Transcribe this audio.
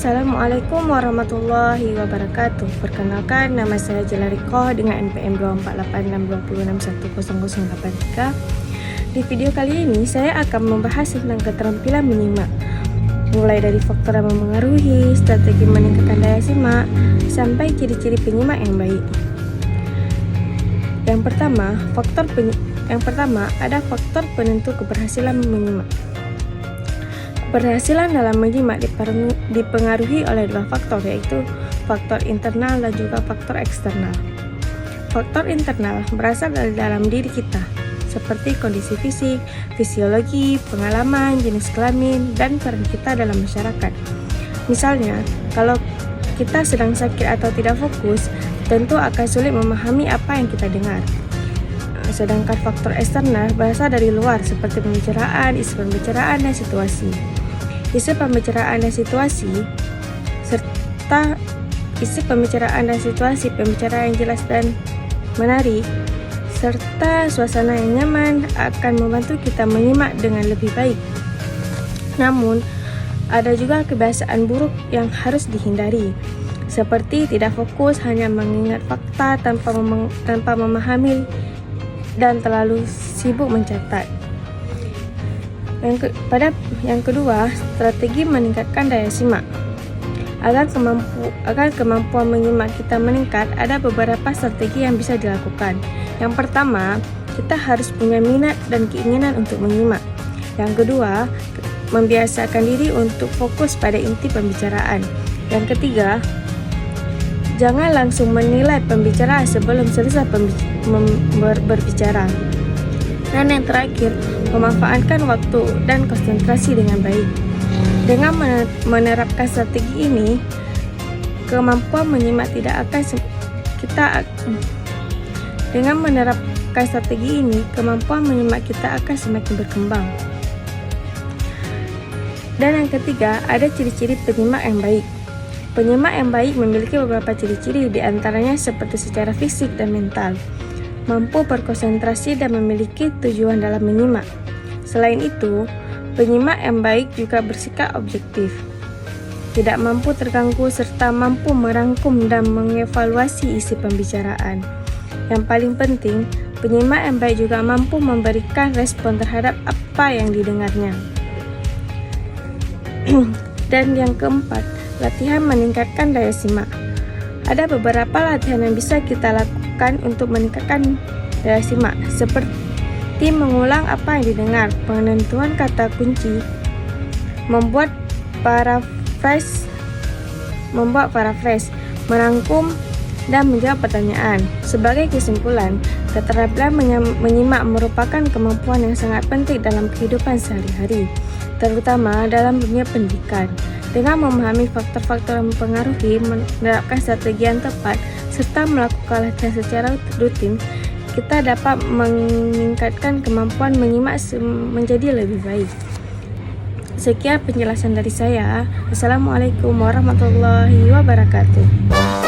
Assalamualaikum warahmatullahi wabarakatuh. Perkenalkan, nama saya Jelariko dengan NPM 24862610083. Di video kali ini saya akan membahas tentang keterampilan menyimak, mulai dari faktor yang mempengaruhi, strategi meningkatkan daya simak, sampai ciri-ciri penyimak yang baik. Yang pertama ada faktor penentu keberhasilan menyimak. Keberhasilan dalam menyimak dipengaruhi oleh dua faktor, yaitu faktor internal dan juga faktor eksternal. Faktor internal berasal dari dalam diri kita, seperti kondisi fisik, fisiologi, pengalaman, jenis kelamin, dan peran kita dalam masyarakat. Misalnya, kalau kita sedang sakit atau tidak fokus, tentu akan sulit memahami apa yang kita dengar. Sedangkan faktor eksternal berasal dari luar, seperti pembicaraan, isi pembicaraan, dan situasi. Isi pembicaraan dan situasi pembicaraan yang jelas dan menarik, serta suasana yang nyaman akan membantu kita menyimak dengan lebih baik. Namun, ada juga kebiasaan buruk yang harus dihindari, seperti tidak fokus, hanya mengingat fakta tanpa memahami, dan terlalu sibuk mencatat. Yang kedua, strategi meningkatkan daya simak. Agar kemampuan menyimak kita meningkat, ada beberapa strategi yang bisa dilakukan. Yang pertama, kita harus punya minat dan keinginan untuk menyimak. Yang kedua, membiasakan diri untuk fokus pada inti pembicaraan. Yang ketiga, jangan langsung menilai pembicara sebelum selesai berbicara. Dan yang terakhir, memanfaatkan waktu dan konsentrasi dengan baik. Dengan menerapkan strategi ini, kemampuan menyimak kita akan semakin berkembang. Dan yang ketiga, ada ciri-ciri penyimak yang baik. Penyimak yang baik memiliki beberapa ciri-ciri, di antaranya seperti secara fisik dan mental, mampu berkonsentrasi dan memiliki tujuan dalam menyimak. Selain itu, penyimak yang baik juga bersikap objektif, tidak mampu terganggu, serta mampu merangkum dan mengevaluasi isi pembicaraan. Yang paling penting, penyimak yang baik juga mampu memberikan respon terhadap apa yang didengarnya. Dan yang keempat, latihan meningkatkan daya simak. Ada beberapa latihan yang bisa kita lakukan untuk meningkatkan daya simak, seperti mengulang apa yang didengar, penentuan kata kunci, membuat paraphrase, merangkum, dan menjawab pertanyaan. Sebagai kesimpulan, keterampilan menyimak merupakan kemampuan yang sangat penting dalam kehidupan sehari-hari, terutama dalam dunia pendidikan. Dengan memahami faktor-faktor yang mempengaruhi, menerapkan strategi yang tepat, serta melakukan latihan secara rutin, kita dapat meningkatkan kemampuan menyimak menjadi lebih baik. Sekian penjelasan dari saya. Assalamualaikum warahmatullahi wabarakatuh.